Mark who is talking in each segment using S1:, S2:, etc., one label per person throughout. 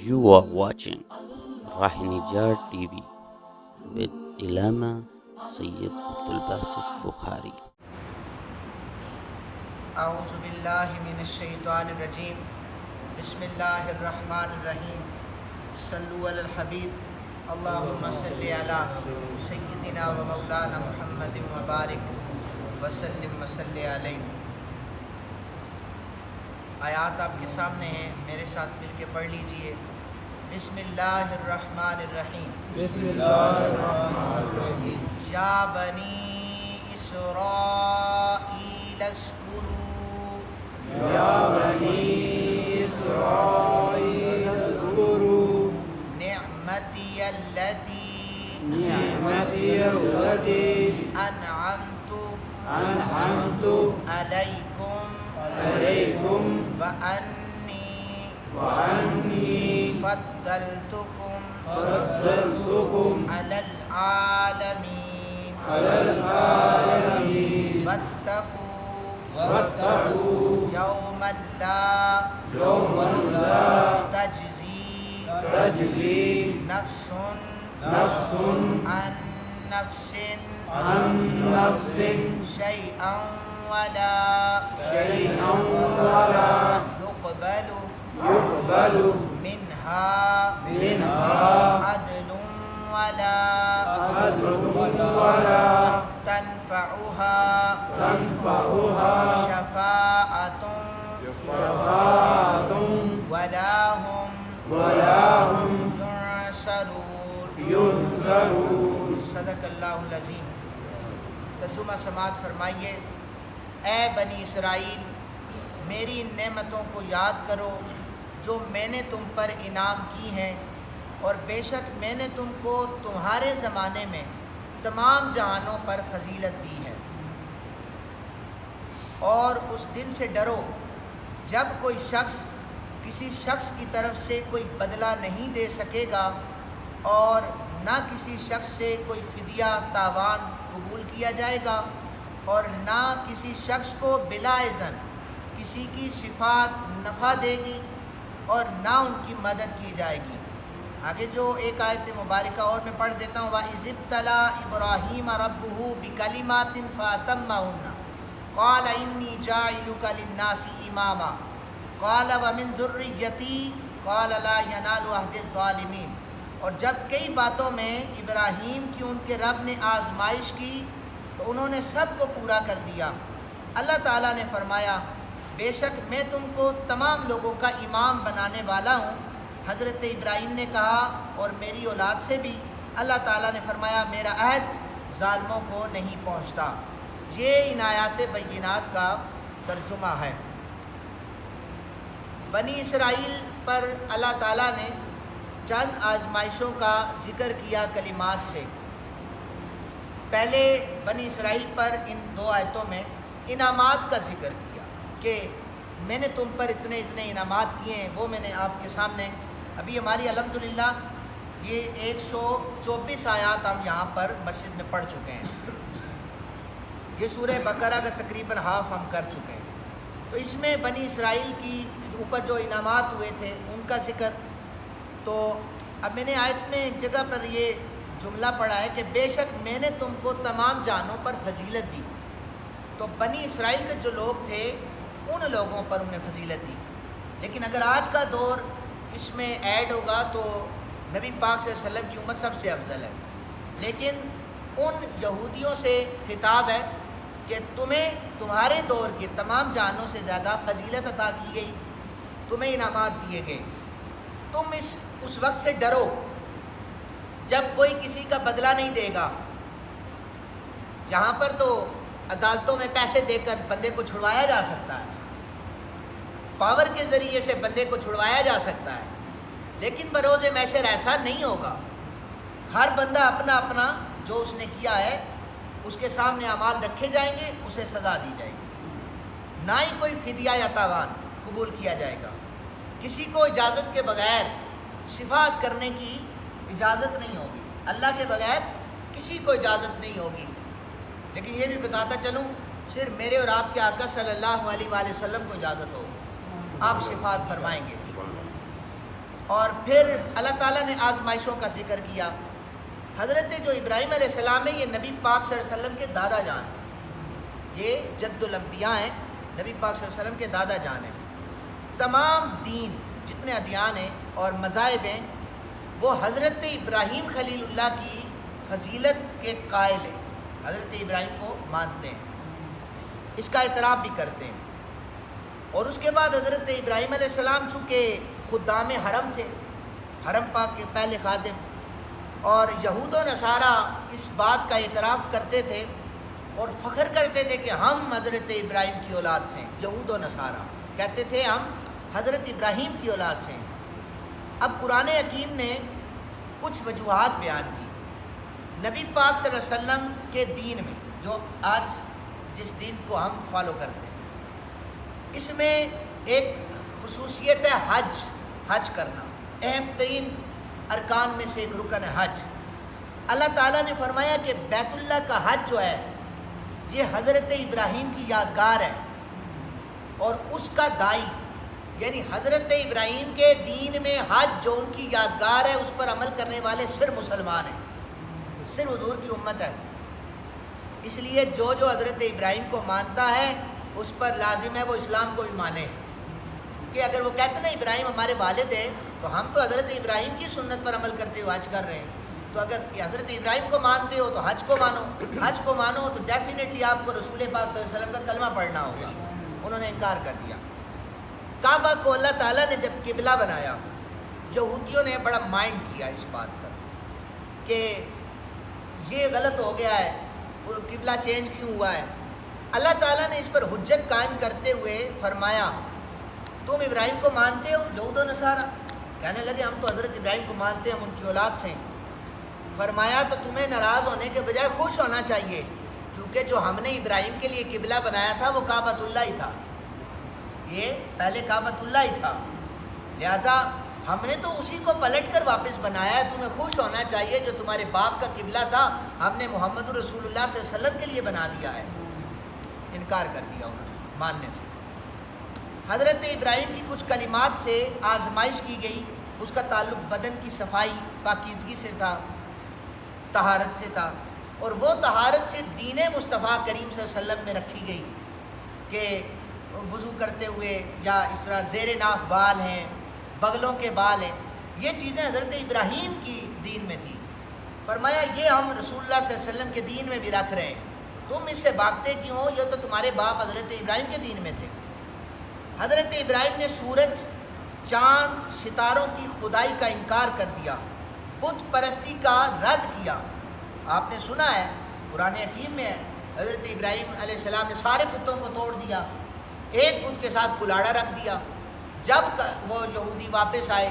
S1: You are watching Rahinijar TV with Ilama Sayyid Abdul Basit Bukhari.
S2: اعوذ باللہ من الشیطان الرجیم بسم اللہ الرحمن الرحیم صلو علی الحبیب اللہم صلی علی سیدنا و مولانا محمد وبارک وسلم وصلی علیہ۔ آیات آپ کے سامنے ہیں، میرے ساتھ مل کے پڑھ لیجئے۔ بسم اللہ الرحمن الرحیم۔
S3: بسم اللہ الرحمن الرحیم۔
S2: یا بنی اسرائیل اذکروا
S3: یا بنی اسرائیل اذکروا
S2: نعمتی التی
S3: نعمتی التی
S2: انعمت
S3: انعمت
S2: علیکم
S3: علیکم
S2: وانی
S3: وانی
S2: فضلتکم
S3: فضلتکم
S2: علی العالمین
S3: علی العالمین
S2: واتقوا
S3: واتقوا
S2: یوما لا
S3: یوما لا
S2: تجزی
S3: تجزی
S2: نفس
S3: نفس
S2: عن نفس
S3: عن نفس
S2: شیئا ولا
S3: شیئا ولا
S2: يقبل
S3: يقبل
S2: منها
S3: منها
S2: عدل ولا
S3: عدل ولا
S2: تنفعها
S3: تنفعها
S2: شفاعة
S3: شفاعة
S2: ولا هم
S3: ولا هم
S2: ينصرون۔
S3: ينصرون۔
S2: صدق اللہ العظیم۔ ترجمہ سماعت فرمائیے۔ اے بنی اسرائیل، میری ان نعمتوں کو یاد کرو جو میں نے تم پر انعام کی ہیں، اور بے شک میں نے تم کو تمہارے زمانے میں تمام جہانوں پر فضیلت دی ہے۔ اور اس دن سے ڈرو جب کوئی شخص کسی شخص کی طرف سے کوئی بدلہ نہیں دے سکے گا، اور نہ کسی شخص سے کوئی فدیہ تاوان قبول کیا جائے گا، اور نہ کسی شخص کو بلا اذن کسی کی شفاعت نفع دے گی، اور نہ ان کی مدد کی جائے گی۔ آگے جو ایک آیت مبارکہ اور میں پڑھ دیتا ہوں، وَإِذِ ابْتَلَىٰ إِبْرَاهِيمَ رَبُّهُ بِكَلِمَاتٍ فَأَتَمَّهُنَّ قَالَ إِنِّي جَاعِلُكَ لِلنَّاسِ إِمَامًا قَالَ وَمِن ذُرِّيَّتِي قَالَ لَا يَنَالُ عَهْدِ الظَّالِمِينَ۔ اور جب کئی باتوں میں ابراہیم کی ان کے رب نے آزمائش کی تو انہوں نے سب کو پورا کر دیا۔ اللہ تعالیٰ نے فرمایا، بے شک میں تم کو تمام لوگوں کا امام بنانے والا ہوں۔ حضرت ابراہیم نے کہا، اور میری اولاد سے بھی۔ اللہ تعالیٰ نے فرمایا، میرا عہد ظالموں کو نہیں پہنچتا۔ یہ ان آیات بینات کا ترجمہ ہے۔ بنی اسرائیل پر اللہ تعالیٰ نے چند آزمائشوں کا ذکر کیا کلمات سے۔ پہلے بنی اسرائیل پر ان دو آیتوں میں انعامات کا ذکر کیا کہ میں نے تم پر اتنے اتنے انعامات کیے ہیں، وہ میں نے آپ کے سامنے ابھی ہماری الحمدللہ یہ 124 آیات ہم یہاں پر مسجد میں پڑھ چکے ہیں۔ یہ سورہ بقرہ کا تقریباً ہاف ہم کر چکے ہیں۔ تو اس میں بنی اسرائیل کی اوپر جو انعامات ہوئے تھے ان کا ذکر۔ تو اب میں نے آیت میں ایک جگہ پر یہ جملہ پڑھا ہے کہ بے شک میں نے تم کو تمام جہانوں پر فضیلت دی۔ تو بنی اسرائیل کے جو لوگ تھے ان لوگوں پر انہیں فضیلت دی، لیکن اگر آج کا دور اس میں ایڈ ہوگا تو نبی پاک صلی اللہ علیہ وسلم کی امت سب سے افضل ہے۔ لیکن ان یہودیوں سے خطاب ہے کہ تمہیں تمہارے دور کے تمام جہانوں سے زیادہ فضیلت عطا کی گئی، تمہیں انعامات دیے گئے۔ تم اس وقت سے ڈرو جب کوئی کسی کا بدلہ نہیں دے گا۔ یہاں پر تو عدالتوں میں پیسے دے کر بندے کو چھڑوایا جا سکتا ہے، پاور کے ذریعے سے بندے کو چھڑوایا جا سکتا ہے، لیکن بروز محشر ایسا نہیں ہوگا۔ ہر بندہ اپنا اپنا جو اس نے کیا ہے اس کے سامنے اعمال رکھے جائیں گے، اسے سزا دی جائے گی، نہ ہی کوئی فدیہ یا تاوان قبول کیا جائے گا۔ کسی کو اجازت کے بغیر شفاعت کرنے کی اجازت نہیں ہوگی، اللہ کے بغیر کسی کو اجازت نہیں ہوگی۔ لیکن یہ بھی بتاتا چلوں، صرف میرے اور آپ کے آقا صلی اللہ علیہ وآلہ وسلم کو اجازت ہوگی، آپ شفاعت فرمائیں گے۔ اور پھر اللہ تعالیٰ نے آزمائشوں کا ذکر کیا۔ حضرت جو ابراہیم علیہ السلام ہے یہ نبی پاک صلی اللہ علیہ وسلم کے دادا جان ہیں، یہ جد الانبیاء ہیں، نبی پاک صلی اللہ علیہ وسلم کے دادا جان ہیں۔ تمام دین جتنے ادیان ہیں اور مذاہب ہیں وہ حضرت ابراہیم خلیل اللہ کی فضیلت کے قائل ہیں، حضرت ابراہیم کو مانتے ہیں، اس کا اعتراف بھی کرتے ہیں۔ اور اس کے بعد حضرت ابراہیم علیہ السلام چونکہ خدام حرم تھے، حرم پاک کے پہلے خادم، اور یہود و نصارہ اس بات کا اعتراف کرتے تھے اور فخر کرتے تھے کہ ہم حضرت ابراہیم کی اولاد سے ہیں۔ یہود و نصارہ کہتے تھے ہم حضرت ابراہیم کی اولاد سے ہیں۔ اب قرآن حکیم نے کچھ وجوہات بیان کی نبی پاک صلی اللہ علیہ وسلم کے دین میں، جو آج جس دین کو ہم فالو کرتے ہیں، اس میں ایک خصوصیت ہے حج کرنا، اہم ترین ارکان میں سے ایک رکن ہے حج۔ اللہ تعالیٰ نے فرمایا کہ بیت اللہ کا حج جو ہے یہ حضرت ابراہیم کی یادگار ہے، اور اس کا داعی یعنی حضرت ابراہیم کے دین میں حج جو ان کی یادگار ہے اس پر عمل کرنے والے صرف مسلمان ہیں، صرف حضور کی امت ہے۔ اس لیے جو حضرت ابراہیم کو مانتا ہے اس پر لازم ہے وہ اسلام کو بھی مانے، کہ اگر وہ کہتے ہیں نا ابراہیم ہمارے والد ہیں تو ہم تو حضرت ابراہیم کی سنت پر عمل کرتے ہوئے حج کر رہے ہیں، تو اگر حضرت ابراہیم کو مانتے ہو تو حج کو مانو، حج کو مانو تو ڈیفینیٹلی آپ کو رسول پاک صلی اللہ علیہ وسلم کا کلمہ پڑھنا ہوگا۔ انہوں نے انکار کر دیا۔ کعبہ کو اللہ تعالیٰ نے جب قبلہ بنایا، یہودیوں نے بڑا مائنڈ کیا اس بات پر کہ یہ غلط ہو گیا ہے، قبلہ چینج کیوں ہوا ہے۔ اللہ تعالیٰ نے اس پر حجت قائم کرتے ہوئے فرمایا تم ابراہیم کو مانتے ہو؟ یہود و نصارہ کہنے لگے ہم تو حضرت ابراہیم کو مانتے ہیں، ہم ان کی اولاد سے ہیں۔ فرمایا تو تمہیں ناراض ہونے کے بجائے خوش ہونا چاہیے، کیونکہ جو ہم نے ابراہیم کے لیے قبلہ بنایا تھا وہ کعبۃ اللہ ہی تھا، یہ پہلے کعبۃ اللہ ہی تھا، لہٰذا ہم نے تو اسی کو پلٹ کر واپس بنایا ہے۔ تمہیں خوش ہونا چاہیے، جو تمہارے باپ کا قبلہ تھا ہم نے محمد رسول اللہ صلی اللہ علیہ وسلم کے لیے بنا دیا ہے۔ انکار کر دیا انہوں نے ماننے سے۔ حضرت ابراہیم کی کچھ کلمات سے آزمائش کی گئی، اس کا تعلق بدن کی صفائی پاکیزگی سے تھا، طہارت سے تھا، اور وہ طہارت سے دین مصطفیٰ کریم صلی اللہ علیہ وسلم میں رکھی گئی کہ وضو کرتے ہوئے یا اس طرح زیر ناف بال ہیں، بغلوں کے بال ہیں، یہ چیزیں حضرت ابراہیم کی دین میں تھی۔ فرمایا یہ ہم رسول اللہ صلی اللہ علیہ وسلم کے دین میں بھی رکھ رہے ہیں، تم اس سے بھاگتے کیوں ہو؟ یہ تو تمہارے باپ حضرت ابراہیم کے دین میں تھے۔ حضرت ابراہیم نے سورج، چاند، ستاروں کی خدائی کا انکار کر دیا، بت پرستی کا رد کیا۔ آپ نے سنا ہے قرآن حکیم میں ہے حضرت ابراہیم علیہ السلام نے سارے بتوں کو توڑ دیا، ایک بت کے ساتھ کلاڑا رکھ دیا۔ جب وہ یہودی واپس آئے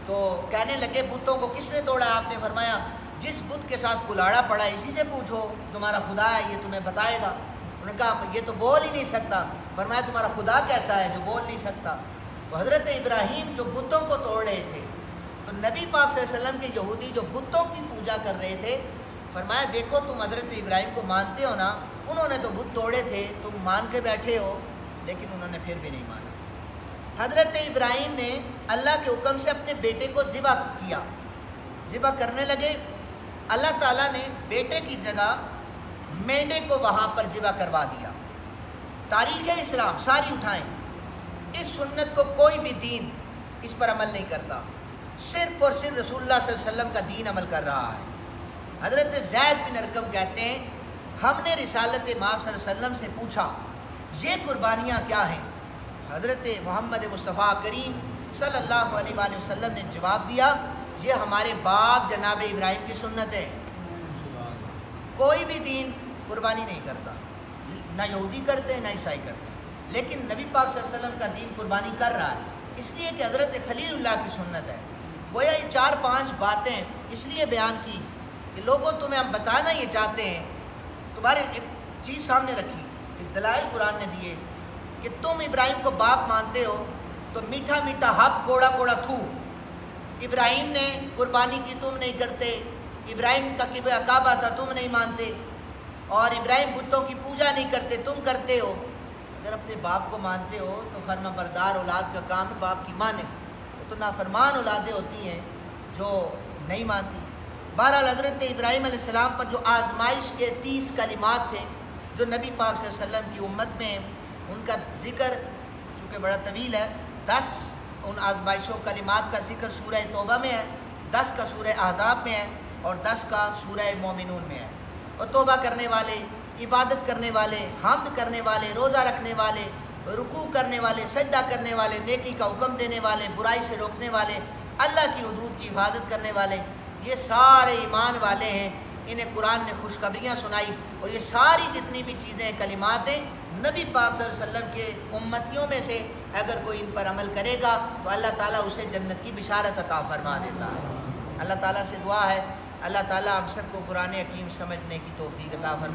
S2: تو کہنے لگے بتوں کو کس نے توڑا؟ آپ نے فرمایا جس بت کے ساتھ کلاڑا پڑا ہے اسی سے پوچھو، تمہارا خدا ہے یہ تمہیں بتائے گا۔ انہوں نے کہا یہ تو بول ہی نہیں سکتا۔ فرمایا تمہارا خدا کیسا ہے جو بول نہیں سکتا؟ تو حضرت ابراہیم جو بتوں کو توڑ رہے تھے، تو نبی پاک صلی اللہ علیہ وسلم کے یہودی جو بتوں کی پوجا کر رہے تھے، فرمایا دیکھو تم حضرت ابراہیم کو مانتے ہو نا، انہوں نے تو بت توڑے تھے، تم مان کے بیٹھے ہو، لیکن انہوں نے پھر بھی نہیں مانا۔ حضرت ابراہیم نے اللہ کے حکم سے اپنے بیٹے کو ذبح کیا، ذبح کرنے لگے، اللہ تعالیٰ نے بیٹے کی جگہ مینڈے کو وہاں پر ذبح کروا دیا۔ تاریخ اسلام ساری اٹھائیں، اس سنت کو کوئی بھی دین اس پر عمل نہیں کرتا، صرف اور صرف رسول اللہ صلی اللہ علیہ وسلم کا دین عمل کر رہا ہے۔ حضرت زید بن ارقم کہتے ہیں ہم نے رسالت مآب صلی اللہ علیہ وسلم سے پوچھا یہ قربانیاں کیا ہیں؟ حضرت محمد مصطفیٰ کریم صلی اللہ علیہ وآلہ وسلم نے جواب دیا یہ ہمارے باپ جناب ابراہیم کی سنت ہے۔ کوئی بھی دین قربانی نہیں کرتا، نہ یہودی کرتے ہیں نہ عیسائی کرتے ہیں، لیکن نبی پاک صلی اللہ علیہ وسلم کا دین قربانی کر رہا ہے، اس لیے کہ حضرت خلیل اللہ کی سنت ہے۔ گویا یہ 4-5 باتیں اس لیے بیان کی کہ لوگوں تمہیں ہم بتانا یہ چاہتے ہیں، تمہارے ایک چیز سامنے رکھی، ایک دلائل قرآن نے دیے کہ تم ابراہیم کو باپ مانتے ہو تو میٹھا میٹھا ہپ کوڑا کوڑا تھو، ابراہیم نے قربانی کی تم نہیں کرتے، ابراہیم کا کعبہ تھا تم نہیں مانتے، اور ابراہیم بتوں کی پوجا نہیں کرتے تم کرتے ہو۔ اگر اپنے باپ کو مانتے ہو تو فرما بردار اولاد کا کام باپ کی مانے، وہ تو نافرمان اولادیں ہوتی ہیں جو نہیں مانتی۔ بہرحال حضرت ابراہیم علیہ السلام پر جو آزمائش کے 30 کلمات تھے جو نبی پاک صلی اللہ علیہ وسلم کی امت میں ان کا ذکر چونکہ بڑا طویل ہے، 10 ان آزمائشوں کلمات کا ذکر سورہ توبہ میں ہے، 10 کا سورہ احزاب میں ہے اور 10 کا سورہ مومنون میں ہے۔ اور توبہ کرنے والے، عبادت کرنے والے، حمد کرنے والے، روزہ رکھنے والے، رکوع کرنے والے، سجدہ کرنے والے، نیکی کا حکم دینے والے، برائی سے روکنے والے، اللہ کی حدود کی حفاظت کرنے والے، یہ سارے ایمان والے ہیں۔ انہیں قرآن نے خوشخبریاں سنائی، اور یہ ساری جتنی بھی چیزیں کلمات ہیں نبی پاک صلی اللہ علیہ وسلم کے امتیوں میں سے اگر کوئی ان پر عمل کرے گا تو اللہ تعالیٰ اسے جنت کی بشارت عطا فرما دیتا ہے۔ اللہ تعالیٰ سے دعا ہے اللہ تعالیٰ ہم سب کو قرآن حکیم سمجھنے کی توفیق عطا فرمائے۔